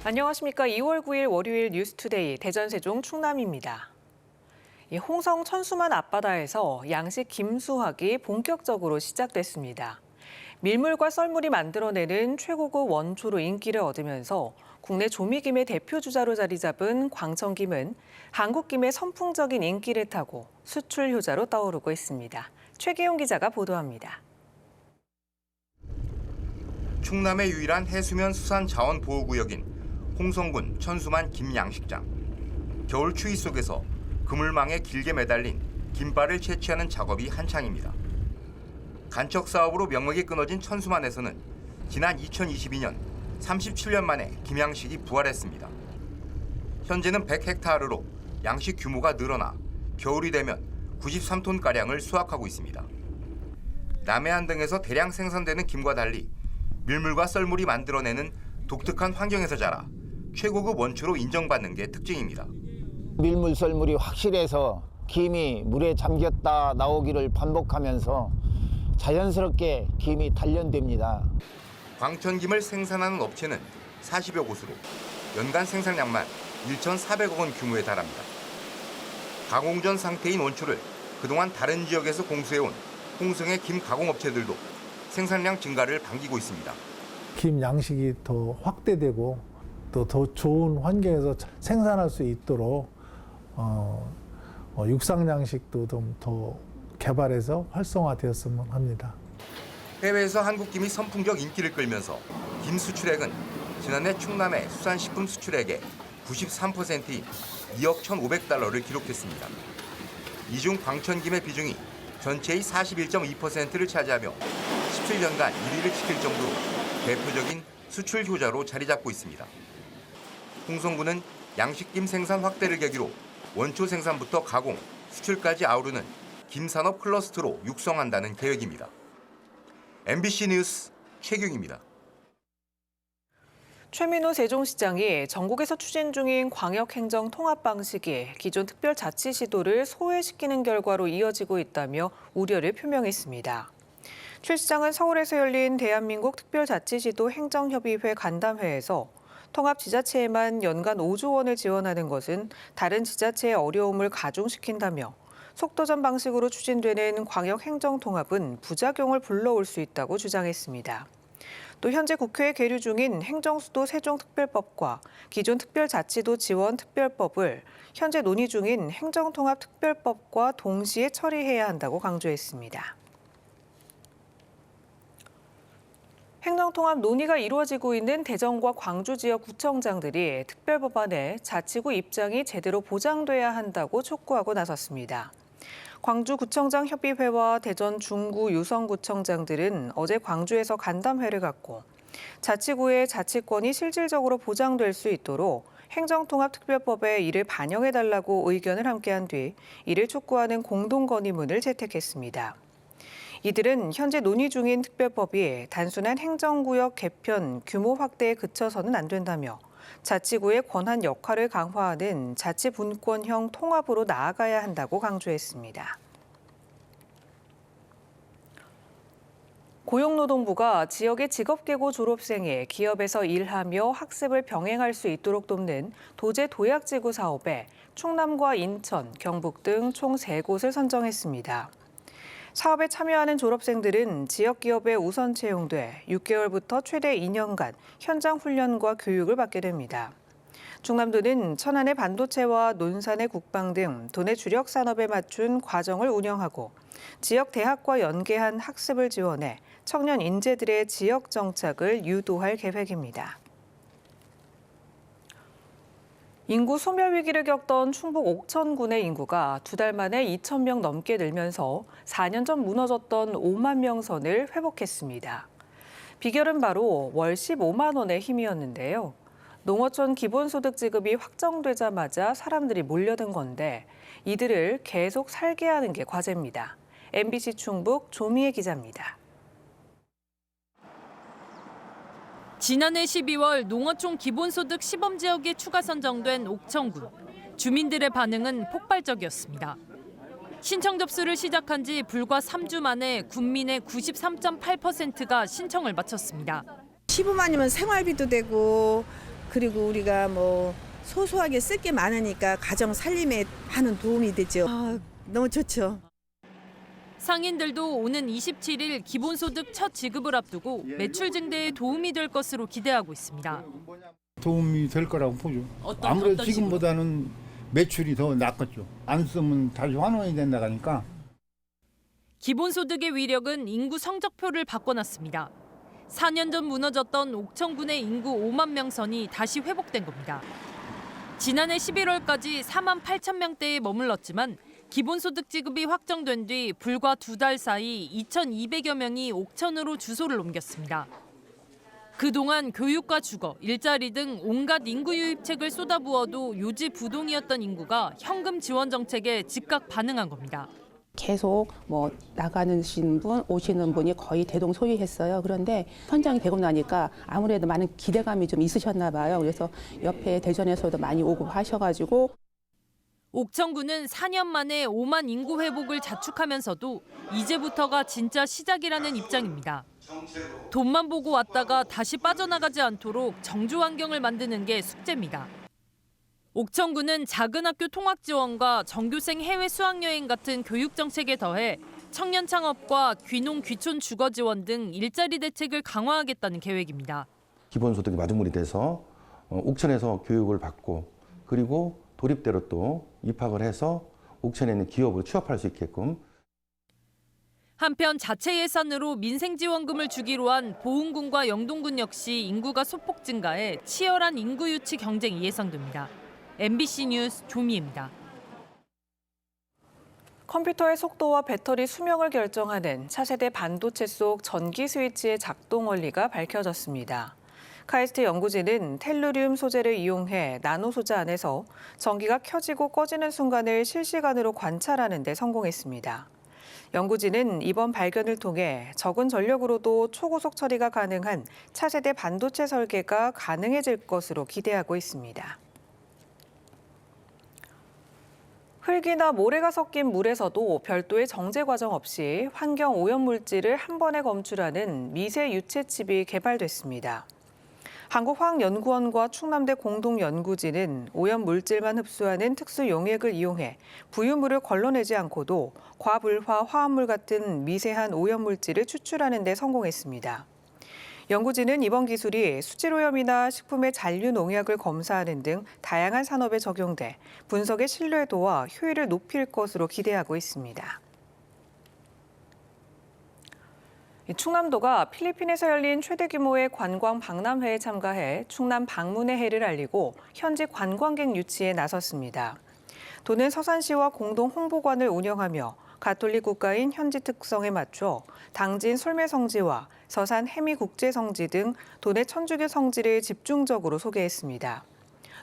안녕하십니까. 2월 9일 월요일 뉴스투데이 대전 세종 충남입니다. 홍성 천수만 앞바다에서 양식 김수확이 본격적으로 시작됐습니다. 밀물과 썰물이 만들어내는 최고급 원초로 인기를 얻으면서 국내 조미김의 대표 주자로 자리 잡은 광천김은 한국김의 선풍적인 인기를 타고 수출 효자로 떠오르고 있습니다. 최기용 기자가 보도합니다. 충남의 유일한 해수면 수산 자원 보호구역인 홍성군 천수만 김양식장. 겨울 추위 속에서 그물망에 길게 매달린 김발을 채취하는 작업이 한창입니다. 간척 사업으로 명맥이 끊어진 천수만에서는 지난 2022년 37년 만에 김양식이 부활했습니다. 현재는 100헥타르로 양식 규모가 늘어나 겨울이 되면 93톤가량을 수확하고 있습니다. 남해안 등에서 대량 생산되는 김과 달리 밀물과 썰물이 만들어내는 독특한 환경에서 자라 최고급 원초로 인정받는 게 특징입니다. 밀물 썰물이 확실해서 김이 물에 잠겼다 나오기를 반복하면서 자연스럽게 김이 단련됩니다. 광천김을 생산하는 업체는 40여 곳으로 연간 생산량만 1,400억 원 규모에 달합니다. 가공 전 상태인 원초를 그동안 다른 지역에서 공수해온 홍성의 김 가공업체들도 생산량 증가를 반기고 있습니다. 김 양식이 더 확대되고 또 더 좋은 환경에서 생산할 수 있도록 육상 양식도 좀 더 개발해서 활성화되었으면 합니다. 해외에서 한국 김이 선풍적 인기를 끌면서 김 수출액은 지난해 충남의 수산식품 수출액의 93%인 2억 1,500달러를 기록했습니다. 이 중 광천김의 비중이 전체의 41.2%를 차지하며 17년간 1위를 지킬 정도로 대표적인 수출 효자로 자리 잡고 있습니다. 홍성군은 양식김 생산 확대를 계기로 원초 생산부터 가공, 수출까지 아우르는 김산업 클러스터로 육성한다는 계획입니다. MBC 뉴스 최경입니다. 최민호 세종시장이 전국에서 추진 중인 광역행정 통합 방식이 기존 특별자치시도를 소외시키는 결과로 이어지고 있다며 우려를 표명했습니다. 최 시장은 서울에서 열린 대한민국 특별자치시도 행정협의회 간담회에서 통합지자체에만 연간 5조 원을 지원하는 것은 다른 지자체의 어려움을 가중시킨다며 속도전 방식으로 추진되는 광역행정통합은 부작용을 불러올 수 있다고 주장했습니다. 또 현재 국회에 계류 중인 행정수도 세종특별법과 기존 특별자치도 지원 특별법을 현재 논의 중인 행정통합특별법과 동시에 처리해야 한다고 강조했습니다. 행정통합 논의가 이루어지고 있는 대전과 광주 지역 구청장들이 특별법안에 자치구 입장이 제대로 보장돼야 한다고 촉구하고 나섰습니다. 광주구청장 협의회와 대전 중구 유성구청장들은 어제 광주에서 간담회를 갖고 자치구의 자치권이 실질적으로 보장될 수 있도록 행정통합특별법에 이를 반영해달라고 의견을 함께한 뒤 이를 촉구하는 공동건의문을 채택했습니다. 이들은 현재 논의 중인 특별법이 단순한 행정구역 개편, 규모 확대에 그쳐서는 안 된다며 자치구의 권한 역할을 강화하는 자치분권형 통합으로 나아가야 한다고 강조했습니다. 고용노동부가 지역의 직업계고 졸업생이 기업에서 일하며 학습을 병행할 수 있도록 돕는 도제 도약지구 사업에 충남과 인천, 경북 등 총 3곳을 선정했습니다. 사업에 참여하는 졸업생들은 지역 기업에 우선 채용돼 6개월부터 최대 2년간 현장 훈련과 교육을 받게 됩니다. 충남도는 천안의 반도체와 논산의 국방 등 도내 주력 산업에 맞춘 과정을 운영하고 지역 대학과 연계한 학습을 지원해 청년 인재들의 지역 정착을 유도할 계획입니다. 인구 소멸 위기를 겪던 충북 옥천군의 인구가 2달 만에 2,000명 넘게 늘면서 4년 전 무너졌던 5만 명 선을 회복했습니다. 비결은 바로 월 15만 원의 힘이었는데요. 농어촌 기본소득 지급이 확정되자마자 사람들이 몰려든 건데 이들을 계속 살게 하는 게 과제입니다. MBC 충북 조미애 기자입니다. 지난해 12월 농어촌 기본소득 시범지역에 추가 선정된 옥천군. 주민들의 반응은 폭발적이었습니다. 신청 접수를 시작한 지 불과 3주 만에 군민의 93.8%가 신청을 마쳤습니다. 15만이면 생활비도 되고 그리고 우리가 뭐 소소하게 쓸 게 많으니까 가정 살림에 많은 도움이 되죠. 너무 좋죠. 상인들도 오는 27일 기본소득 첫 지급을 앞두고 매출 증대에 도움이 될 것으로 기대하고 있습니다. 도움이 될 거라고 보죠. 아무래도 지금보다는 매출이 더 낫겠죠. 안 쓰면 다시 환원이 된다 하니까. 기본소득의 위력은 인구 성적표를 바꿔놨습니다. 4년 전 무너졌던 옥천군의 인구 5만 명 선이 다시 회복된 겁니다. 지난해 11월까지 4만 8천 명대에 머물렀지만 기본소득 지급이 확정된 뒤 불과 2달 사이 2,200여 명이 옥천으로 주소를 옮겼습니다. 그동안 교육과 주거, 일자리 등 온갖 인구 유입책을 쏟아부어도 요지부동이었던 인구가 현금 지원 정책에 즉각 반응한 겁니다. 계속 뭐 나가시는 분, 오시는 분이 거의 대동소이했어요. 그런데 선정이 되고 나니까 아무래도 많은 기대감이 좀 있으셨나 봐요. 그래서 옆에 대전에서도 많이 오고 하셔가지고. 옥천군은 4년 만에 5만 인구 회복을 자축하면서도 이제부터가 진짜 시작이라는 입장입니다. 돈만 보고 왔다가 다시 빠져나가지 않도록 정주 환경을 만드는 게 숙제입니다. 옥천군은 작은 학교 통학 지원과 전교생 해외 수학여행 같은 교육 정책에 더해 청년 창업과 귀농 귀촌 주거 지원 등 일자리 대책을 강화하겠다는 계획입니다. 기본소득이 마중물이 돼서 옥천에서 교육을 받고 그리고 도립대로 또 입학을 해서 옥천에 있는 기업을 취업할 수 있게끔. 한편 자체 예산으로 민생지원금을 주기로 한 보은군과 영동군 역시 인구가 소폭 증가해 치열한 인구 유치 경쟁이 예상됩니다. MBC 뉴스 조미입니다. 컴퓨터의 속도와 배터리 수명을 결정하는 차세대 반도체 속 전기 스위치의 작동 원리가 밝혀졌습니다. 카이스트 연구진은 텔루륨 소재를 이용해 나노 소재 안에서 전기가 켜지고 꺼지는 순간을 실시간으로 관찰하는 데 성공했습니다. 연구진은 이번 발견을 통해 적은 전력으로도 초고속 처리가 가능한 차세대 반도체 설계가 가능해질 것으로 기대하고 있습니다. 흙이나 모래가 섞인 물에서도 별도의 정제 과정 없이 환경 오염 물질을 한 번에 검출하는 미세 유채칩이 개발됐습니다. 한국화학연구원과 충남대 공동연구진은 오염 물질만 흡수하는 특수 용액을 이용해 부유물을 걸러내지 않고도 과불화 화합물 같은 미세한 오염 물질을 추출하는 데 성공했습니다. 연구진은 이번 기술이 수질오염이나 식품의 잔류 농약을 검사하는 등 다양한 산업에 적용돼 분석의 신뢰도와 효율을 높일 것으로 기대하고 있습니다. 충남도가 필리핀에서 열린 최대 규모의 관광 박람회에 참가해 충남 방문의 해를 알리고 현지 관광객 유치에 나섰습니다. 도는 서산시와 공동 홍보관을 운영하며 가톨릭 국가인 현지 특성에 맞춰 당진 솔매 성지와 서산 해미 국제 성지 등 도내 천주교 성지를 집중적으로 소개했습니다.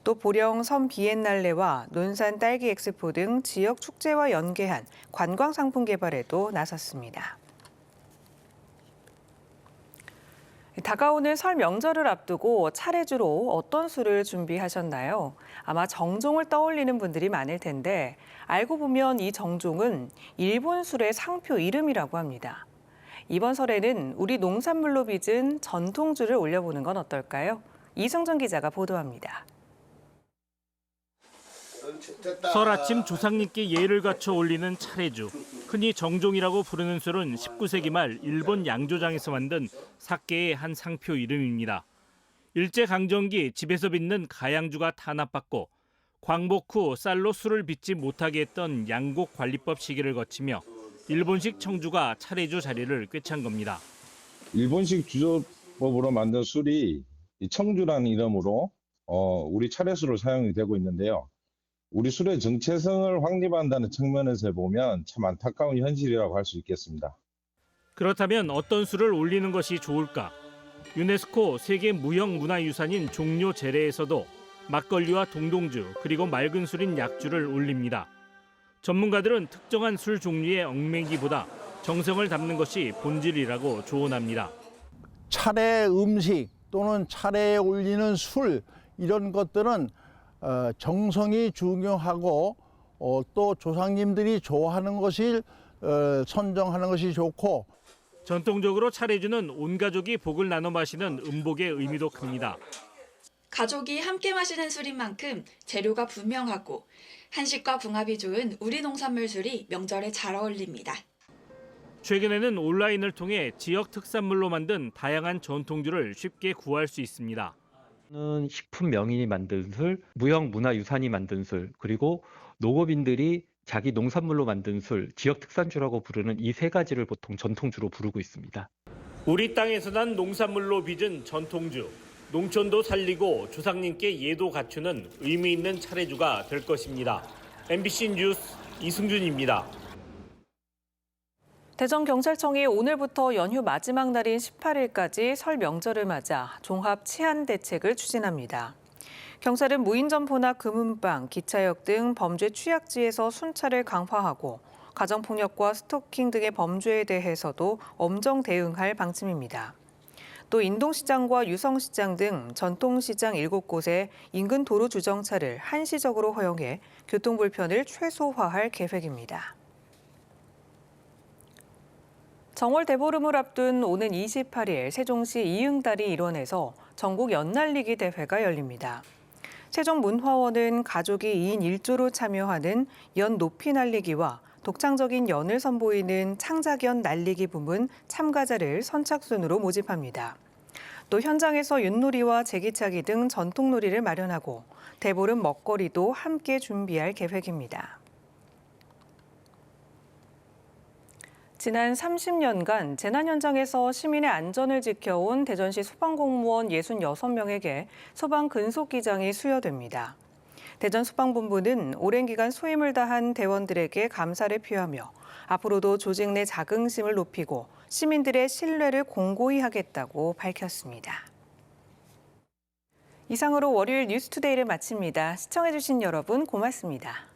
또 보령 섬 비엔날레와 논산 딸기 엑스포 등 지역 축제와 연계한 관광 상품 개발에도 나섰습니다. 다가오는 설 명절을 앞두고 차례주로 어떤 술을 준비하셨나요? 아마 정종을 떠올리는 분들이 많을 텐데 알고 보면 이 정종은 일본 술의 상표 이름이라고 합니다. 이번 설에는 우리 농산물로 빚은 전통주를 올려보는 건 어떨까요? 이승준 기자가 보도합니다. 설 아침 조상님께 예를 갖춰 올리는 차례주. 흔히 정종이라고 부르는 술은 19세기 말 일본 양조장에서 만든 사케의 한 상표 이름입니다. 일제강점기 집에서 빚는 가양주가 탄압받고 광복 후 쌀로 술을 빚지 못하게 했던 양곡관리법 시기를 거치며 일본식 청주가 차례주 자리를 꿰찬 겁니다. 일본식 주조법으로 만든 술이 청주라는 이름으로 우리 차례수로 사용이 되고 있는데요. 우리 술의 정체성을 확립한다는 측면에서 보면 참 안타까운 현실이라고 할 수 있겠습니다. 그렇다면 어떤 술을 올리는 것이 좋을까? 유네스코 세계 무형문화유산인 종료 제례에서도 막걸리와 동동주 그리고 맑은 술인 약주를 올립니다. 전문가들은 특정한 술 종류에 얽매기보다 정성을 담는 것이 본질이라고 조언합니다. 차례 음식 또는 차례에 올리는 술 이런 것들은 정성이 중요하고 또 조상님들이 좋아하는 것을 선정하는 것이 좋고 전통적으로 차례주는 온 가족이 복을 나눠 마시는 음복의 의미도 큽니다. 가족이 함께 마시는 술인 만큼 재료가 분명하고 한식과 궁합이 좋은 우리 농산물 술이 명절에 잘 어울립니다. 최근에는 온라인을 통해 지역 특산물로 만든 다양한 전통주를 쉽게 구할 수 있습니다. 식품 명인이 만든 술, 무형 문화유산이 만든 술, 그리고 농업인들이 자기 농산물로 만든 술, 지역 특산주라고 부르는 이 세 가지를 보통 전통주로 부르고 있습니다. 우리 땅에서 난 농산물로 빚은 전통주. 농촌도 살리고 조상님께 예도 갖추는 의미 있는 차례주가 될 것입니다. MBC 뉴스 이승준입니다. 대전경찰청이 오늘부터 연휴 마지막 날인 18일까지 설 명절을 맞아 종합 치안 대책을 추진합니다. 경찰은 무인점포나 금은방, 기차역 등 범죄 취약지에서 순찰을 강화하고 가정폭력과 스토킹 등의 범죄에 대해서도 엄정 대응할 방침입니다. 또 인동시장과 유성시장 등 전통시장 7곳에 인근 도로 주정차를 한시적으로 허용해 교통불편을 최소화할 계획입니다. 정월 대보름을 앞둔 오는 28일 세종시 이응달이 일원에서 전국 연날리기 대회가 열립니다. 세종문화원은 가족이 2인 1조로 참여하는 연 높이 날리기와 독창적인 연을 선보이는 창작연 날리기 부문 참가자를 선착순으로 모집합니다. 또 현장에서 윷놀이와 제기차기 등 전통놀이를 마련하고 대보름 먹거리도 함께 준비할 계획입니다. 지난 30년간 재난 현장에서 시민의 안전을 지켜온 대전시 소방공무원 66명에게 소방 근속기장이 수여됩니다. 대전 소방본부는 오랜 기간 소임을 다한 대원들에게 감사를 표하며 앞으로도 조직 내 자긍심을 높이고 시민들의 신뢰를 공고히 하겠다고 밝혔습니다. 이상으로 월요일 뉴스투데이를 마칩니다. 시청해주신 여러분 고맙습니다.